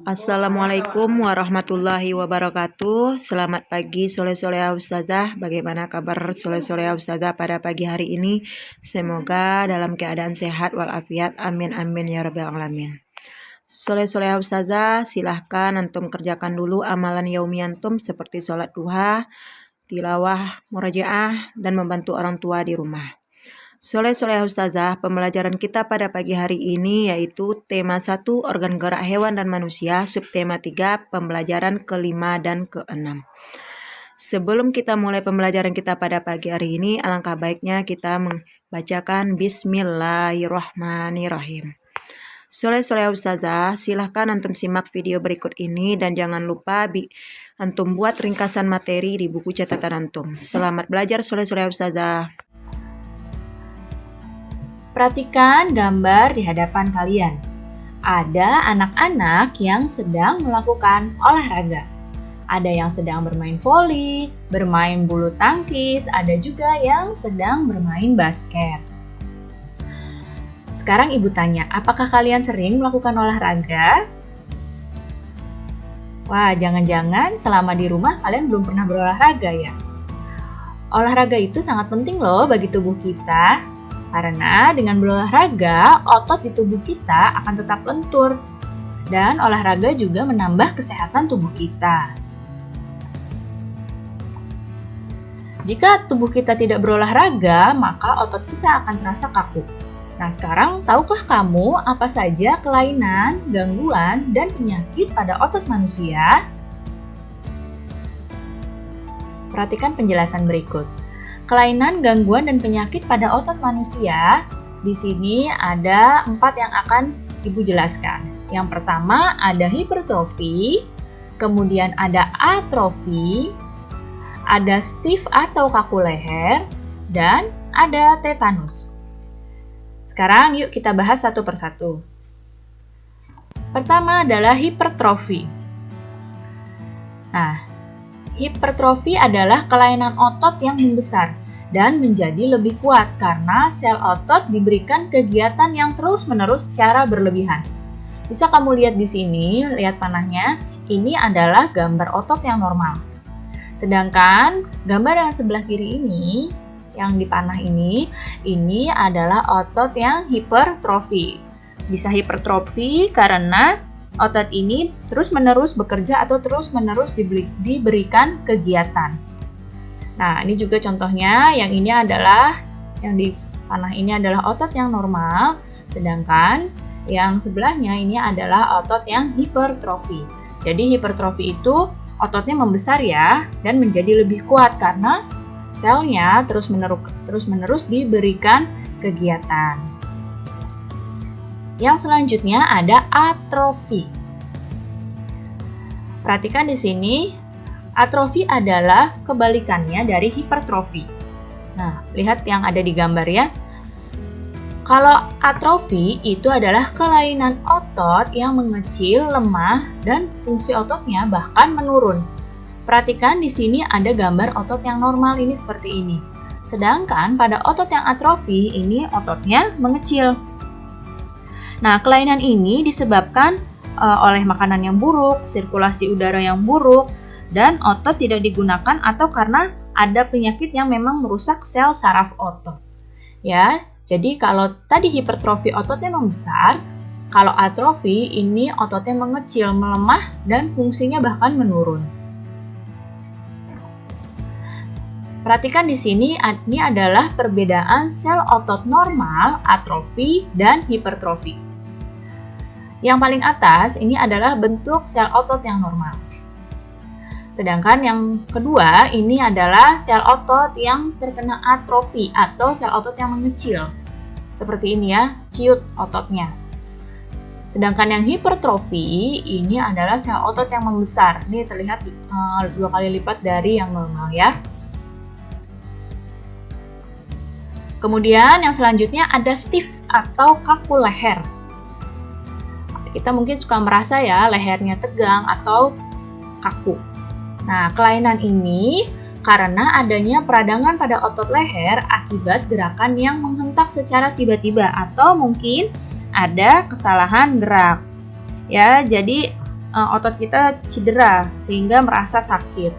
Assalamualaikum warahmatullahi wabarakatuh. Selamat pagi soleh-soleha ustazah. Bagaimana kabar soleh-soleha ustazah pada pagi hari ini? Semoga dalam keadaan sehat walafiat. Amin amin ya rabbal alamin. Soleh-soleha ustazah, silahkan antum kerjakan dulu amalan yaumi antum seperti sholat duha, tilawah, murajaah, dan membantu orang tua di rumah. Soleh-soleha ustazah, pembelajaran kita pada pagi hari ini yaitu tema 1 organ gerak hewan dan manusia, subtema 3 pembelajaran ke-5 dan ke-6. Sebelum kita mulai pembelajaran kita pada pagi hari ini, alangkah baiknya kita membacakan Bismillahirrahmanirrahim. Soleh-soleha ustazah, silahkan antum simak video berikut ini dan jangan lupa antum buat ringkasan materi di buku catatan antum. Selamat belajar soleh-soleha ustazah. Perhatikan gambar di hadapan kalian. Ada anak-anak yang sedang melakukan olahraga. Ada yang sedang bermain voli, bermain bulu tangkis, ada juga yang sedang bermain basket. Sekarang ibu tanya, apakah kalian sering melakukan olahraga? Wah, jangan-jangan selama di rumah kalian belum pernah berolahraga ya? Olahraga itu sangat penting loh bagi tubuh kita. Karena dengan berolahraga, otot di tubuh kita akan tetap lentur. Dan olahraga juga menambah kesehatan tubuh kita. Jika tubuh kita tidak berolahraga, maka otot kita akan terasa kaku. Nah, sekarang tahukah kamu apa saja kelainan, gangguan, dan penyakit pada otot manusia? Perhatikan penjelasan berikut. Kelainan, gangguan, dan penyakit pada otot manusia, di sini ada 4 yang akan Ibu jelaskan. Yang pertama ada hipertrofi, kemudian ada atrofi, ada stiff atau kaku leher, dan ada tetanus. Sekarang yuk kita bahas satu persatu. Pertama adalah hipertrofi. Nah, hipertrofi adalah kelainan otot yang membesar dan menjadi lebih kuat karena sel otot diberikan kegiatan yang terus-menerus secara berlebihan. Bisa kamu lihat di sini, lihat panahnya, ini adalah gambar otot yang normal. Sedangkan gambar yang sebelah kiri ini, yang di panah ini adalah otot yang hipertrofi. Bisa hipertrofi karena otot ini terus-menerus bekerja atau terus-menerus diberikan kegiatan. Nah, ini juga contohnya, yang ini adalah, yang di panah ini adalah otot yang normal, sedangkan yang sebelahnya ini adalah otot yang hipertrofi. Jadi hipertrofi itu ototnya membesar ya, dan menjadi lebih kuat karena selnya terus-menerus diberikan kegiatan. Yang selanjutnya ada atrofi. Perhatikan di sini, atrofi adalah kebalikannya dari hipertrofi. Nah, lihat yang ada di gambar ya. Kalau atrofi itu adalah kelainan otot yang mengecil, lemah, dan fungsi ototnya bahkan menurun. Perhatikan di sini ada gambar otot yang normal ini seperti ini. Sedangkan pada otot yang atrofi ini ototnya mengecil. Nah, kelainan ini disebabkan oleh makanan yang buruk, sirkulasi udara yang buruk, dan otot tidak digunakan atau karena ada penyakit yang memang merusak sel saraf otot. Ya, jadi kalau tadi hipertrofi ototnya membesar, kalau atrofi ini ototnya mengecil, melemah, dan fungsinya bahkan menurun. Perhatikan di sini, ini adalah perbedaan sel otot normal, atrofi, dan hipertrofi. Yang paling atas ini adalah bentuk sel otot yang normal. Sedangkan yang kedua ini adalah sel otot yang terkena atrofi atau sel otot yang mengecil. Seperti ini ya, ciut ototnya. Sedangkan yang hipertrofi ini adalah sel otot yang membesar. Ini terlihat 2 kali lipat dari yang normal ya. Kemudian yang selanjutnya ada stiff atau kaku leher. Kita mungkin suka merasa ya lehernya tegang atau kaku. Nah, kelainan ini karena adanya peradangan pada otot leher akibat gerakan yang menghentak secara tiba-tiba atau mungkin ada kesalahan gerak. Ya, jadi otot kita cedera sehingga merasa sakit.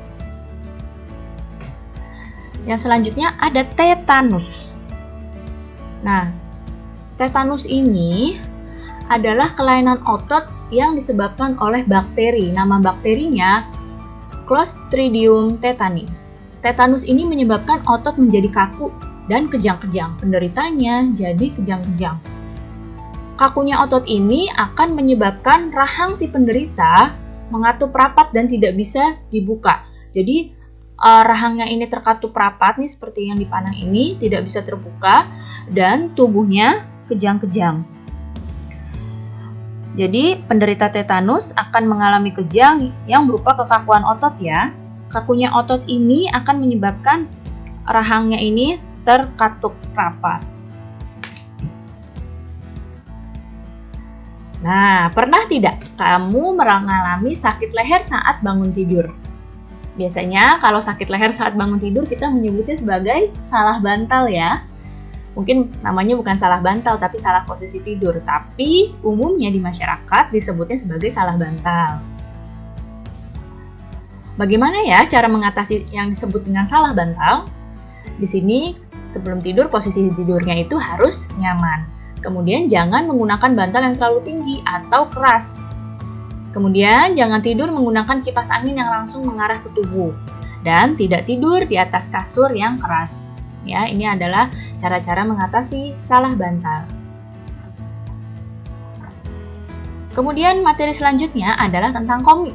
Yang selanjutnya ada tetanus. Nah, tetanus ini adalah kelainan otot yang disebabkan oleh bakteri. Nama bakterinya Clostridium tetani. Tetanus ini menyebabkan otot menjadi kaku dan kejang-kejang. Penderitanya jadi kejang-kejang. Kakunya otot ini akan menyebabkan rahang si penderita mengatup rapat dan tidak bisa dibuka. Jadi rahangnya ini terkatup rapat nih seperti yang dipandang ini, tidak bisa terbuka dan tubuhnya kejang-kejang. Jadi penderita tetanus akan mengalami kejang yang berupa kekakuan otot ya. Kakunya otot ini akan menyebabkan rahangnya ini terkatup rapat. Nah, pernah tidak kamu mengalami sakit leher saat bangun tidur? Biasanya kalau sakit leher saat bangun tidur kita menyebutnya sebagai salah bantal ya. Mungkin namanya bukan salah bantal tapi salah posisi tidur. Tapi umumnya di masyarakat disebutnya sebagai salah bantal. Bagaimana ya cara mengatasi yang disebut dengan salah bantal? Di sini sebelum tidur posisi tidurnya itu harus nyaman. Kemudian jangan menggunakan bantal yang terlalu tinggi atau keras. Kemudian jangan tidur menggunakan kipas angin yang langsung mengarah ke tubuh. Dan tidak tidur di atas kasur yang keras. Ya, ini adalah cara-cara mengatasi salah bantal. Kemudian materi selanjutnya adalah tentang komik.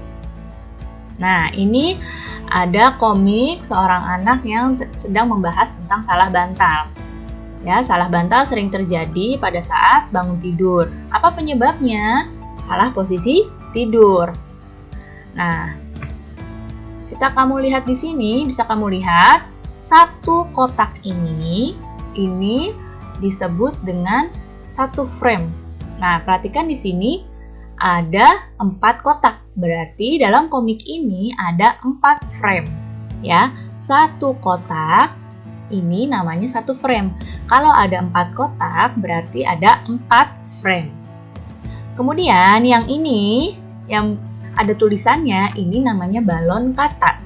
Nah, ini ada komik seorang anak yang sedang membahas tentang salah bantal. Ya, salah bantal sering terjadi pada saat bangun tidur. Apa penyebabnya? Salah posisi tidur. Nah, kamu lihat di sini, bisa kamu lihat satu kotak ini disebut dengan satu frame. Nah, perhatikan di sini ada 4 kotak. Berarti dalam komik ini ada 4 frame. Ya, satu kotak ini namanya satu frame. Kalau ada 4 kotak, berarti ada 4 frame. Kemudian yang ini, yang ada tulisannya, ini namanya balon kata.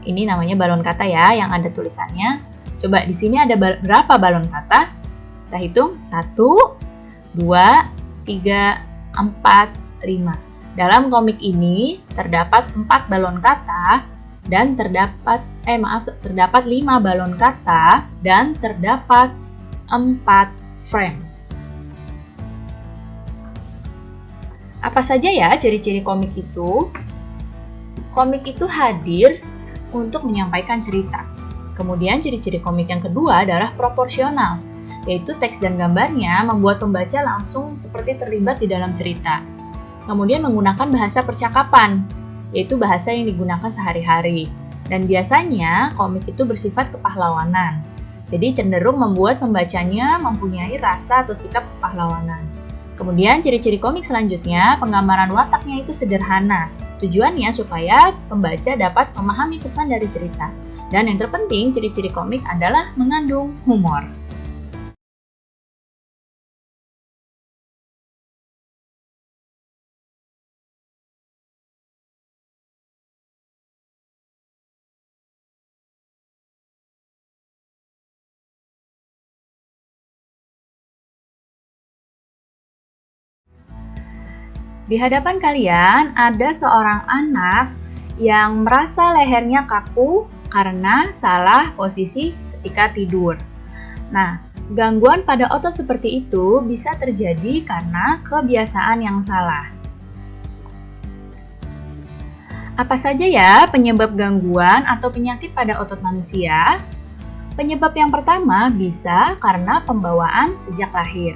Ini namanya balon kata ya, yang ada tulisannya. Coba di sini ada berapa balon kata? Kita hitung 1, 2, 3, 4, 5. Dalam komik ini terdapat 4 balon kata dan terdapat 5 balon kata dan terdapat 4 frame. Apa saja ya ciri-ciri komik itu? Komik itu hadir untuk menyampaikan cerita. Kemudian ciri-ciri komik yang kedua adalah proporsional, yaitu teks dan gambarnya membuat pembaca langsung seperti terlibat di dalam cerita. Kemudian menggunakan bahasa percakapan, yaitu bahasa yang digunakan sehari-hari. Dan biasanya komik itu bersifat kepahlawanan. Jadi cenderung membuat pembacanya mempunyai rasa atau sikap kepahlawanan. Kemudian ciri-ciri komik selanjutnya, penggambaran wataknya itu sederhana. Tujuannya supaya pembaca dapat memahami pesan dari cerita. Dan yang terpenting, ciri-ciri komik adalah mengandung humor. Di hadapan kalian ada seorang anak yang merasa lehernya kaku karena salah posisi ketika tidur. Nah, gangguan pada otot seperti itu bisa terjadi karena kebiasaan yang salah. Apa saja ya penyebab gangguan atau penyakit pada otot manusia? Penyebab yang pertama bisa karena pembawaan sejak lahir.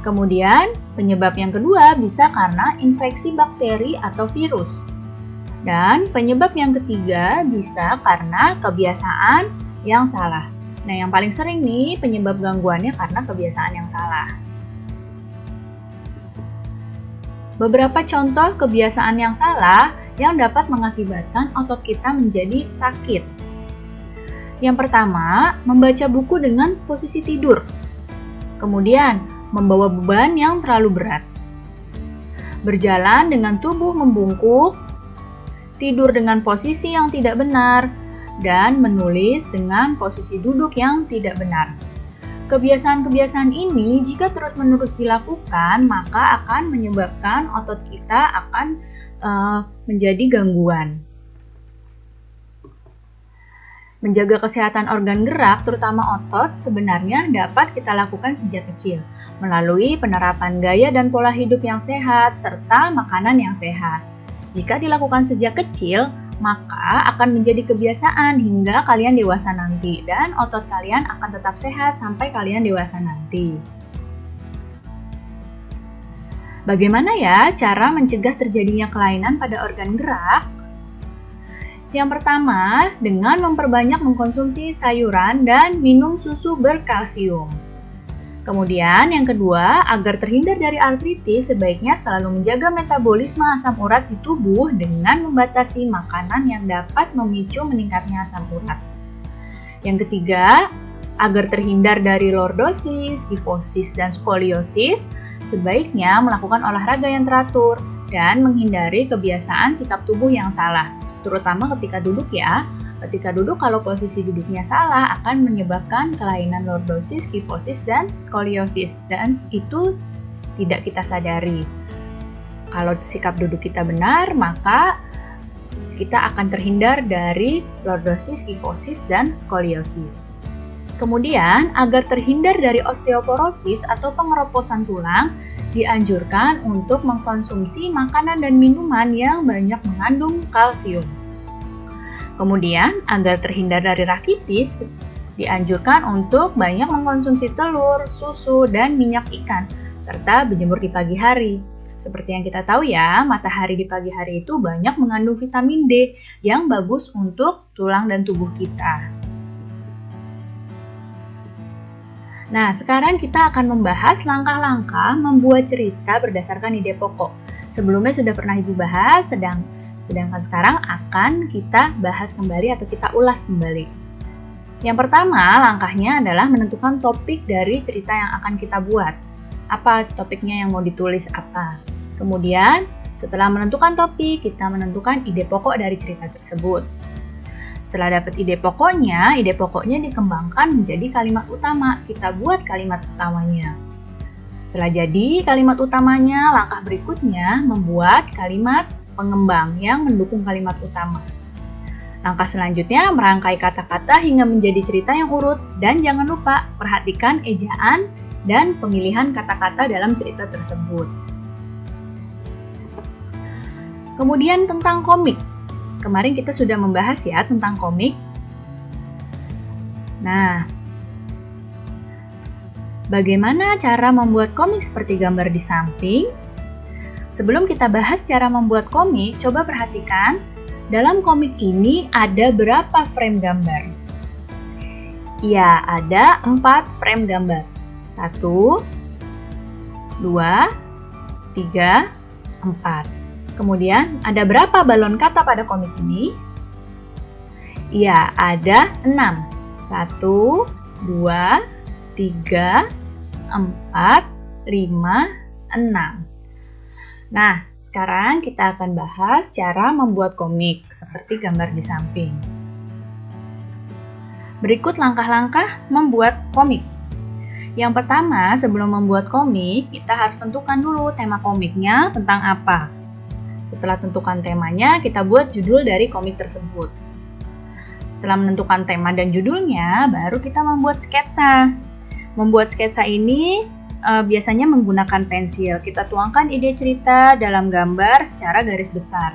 Kemudian, penyebab yang kedua bisa karena infeksi bakteri atau virus. Dan penyebab yang ketiga bisa karena kebiasaan yang salah. Nah, yang paling sering nih penyebab gangguannya karena kebiasaan yang salah. Beberapa contoh kebiasaan yang salah yang dapat mengakibatkan otot kita menjadi sakit. Yang pertama, membaca buku dengan posisi tidur. Kemudian, membawa beban yang terlalu berat. berjalan dengan tubuh membungkuk, tidur dengan posisi yang tidak benar, dan menulis dengan posisi duduk yang tidak benar. Kebiasaan-kebiasaan ini jika terus-menerus dilakukan, maka akan menyebabkan otot kita akan menjadi gangguan. Menjaga kesehatan organ gerak, terutama otot, sebenarnya dapat kita lakukan sejak kecil, melalui penerapan gaya dan pola hidup yang sehat, serta makanan yang sehat. Jika dilakukan sejak kecil, maka akan menjadi kebiasaan hingga kalian dewasa nanti, dan otot kalian akan tetap sehat sampai kalian dewasa nanti. Bagaimana ya cara mencegah terjadinya kelainan pada organ gerak? Yang pertama, dengan memperbanyak mengkonsumsi sayuran dan minum susu berkalsium. Kemudian yang kedua, agar terhindar dari artritis, sebaiknya selalu menjaga metabolisme asam urat di tubuh dengan membatasi makanan yang dapat memicu meningkatnya asam urat. Yang ketiga, agar terhindar dari lordosis, kifosis, dan skoliosis, sebaiknya melakukan olahraga yang teratur dan menghindari kebiasaan sikap tubuh yang salah. Terutama ketika duduk ya. Ketika duduk, kalau posisi duduknya salah akan menyebabkan kelainan lordosis, kifosis, dan skoliosis, dan itu tidak kita sadari. Kalau sikap duduk kita benar, maka kita akan terhindar dari lordosis, kifosis, dan skoliosis. Kemudian, agar terhindar dari osteoporosis atau pengeroposan tulang, dianjurkan untuk mengkonsumsi makanan dan minuman yang banyak mengandung kalsium. Kemudian, agar terhindar dari rakitis, dianjurkan untuk banyak mengkonsumsi telur, susu, dan minyak ikan, serta berjemur di pagi hari. Seperti yang kita tahu ya, matahari di pagi hari itu banyak mengandung vitamin D yang bagus untuk tulang dan tubuh kita. Nah, sekarang kita akan membahas langkah-langkah membuat cerita berdasarkan ide pokok. Sebelumnya sudah pernah Ibu bahas, sedangkan sekarang akan kita bahas kembali atau kita ulas kembali. Yang pertama, langkahnya adalah menentukan topik dari cerita yang akan kita buat. Apa topiknya yang mau ditulis apa? Kemudian, setelah menentukan topik, kita menentukan ide pokok dari cerita tersebut. Setelah dapat ide pokoknya dikembangkan menjadi kalimat utama. Kita buat kalimat utamanya. Setelah jadi kalimat utamanya, langkah berikutnya membuat kalimat pengembang yang mendukung kalimat utama. Langkah selanjutnya merangkai kata-kata hingga menjadi cerita yang urut, dan jangan lupa perhatikan ejaan dan pemilihan kata-kata dalam cerita tersebut. Kemudian tentang komik. Kemarin kita sudah membahas ya tentang komik. Nah, bagaimana cara membuat komik seperti gambar di samping? Sebelum kita bahas cara membuat komik, coba perhatikan dalam komik ini ada berapa frame gambar? Ya, ada 4 frame gambar. 1, 2, 3, 4. Kemudian, ada berapa balon kata pada komik ini? Iya, ada 6. 1, 2, 3, 4, 5, 6. Nah, sekarang kita akan bahas cara membuat komik, seperti gambar di samping. Berikut langkah-langkah membuat komik. Yang pertama, sebelum membuat komik, kita harus tentukan dulu tema komiknya tentang apa. Setelah tentukan temanya, kita buat judul dari komik tersebut. Setelah menentukan tema dan judulnya, baru kita membuat sketsa. Membuat sketsa ini biasanya menggunakan pensil. Kita tuangkan ide cerita dalam gambar secara garis besar.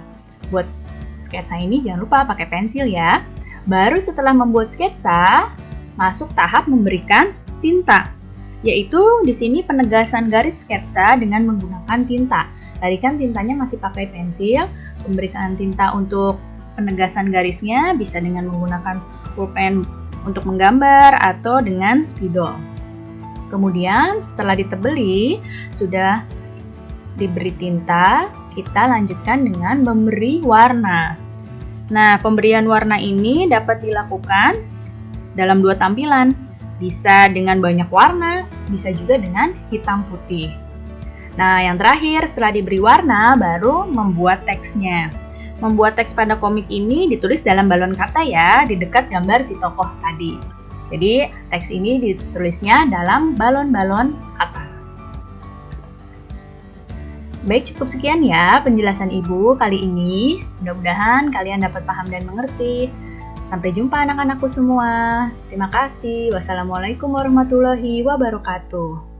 Buat sketsa ini jangan lupa pakai pensil ya. Baru setelah membuat sketsa, masuk tahap memberikan tinta. Yaitu di sini penegasan garis sketsa dengan menggunakan tinta. Tadi kan tintanya masih pakai pensil, memberikan tinta untuk penegasan garisnya bisa dengan menggunakan pulpen untuk menggambar atau dengan spidol. Kemudian setelah ditebeli, sudah diberi tinta, kita lanjutkan dengan memberi warna. Nah, pemberian warna ini dapat dilakukan dalam 2 tampilan. Bisa dengan banyak warna, bisa juga dengan hitam putih. Nah, yang terakhir setelah diberi warna baru membuat teksnya. Membuat teks pada komik ini ditulis dalam balon kata ya, di dekat gambar si tokoh tadi. Jadi, teks ini ditulisnya dalam balon-balon kata. Baik, cukup sekian ya penjelasan Ibu kali ini. Mudah-mudahan kalian dapat paham dan mengerti. Sampai jumpa anak-anakku semua. Terima kasih. Wassalamualaikum warahmatullahi wabarakatuh.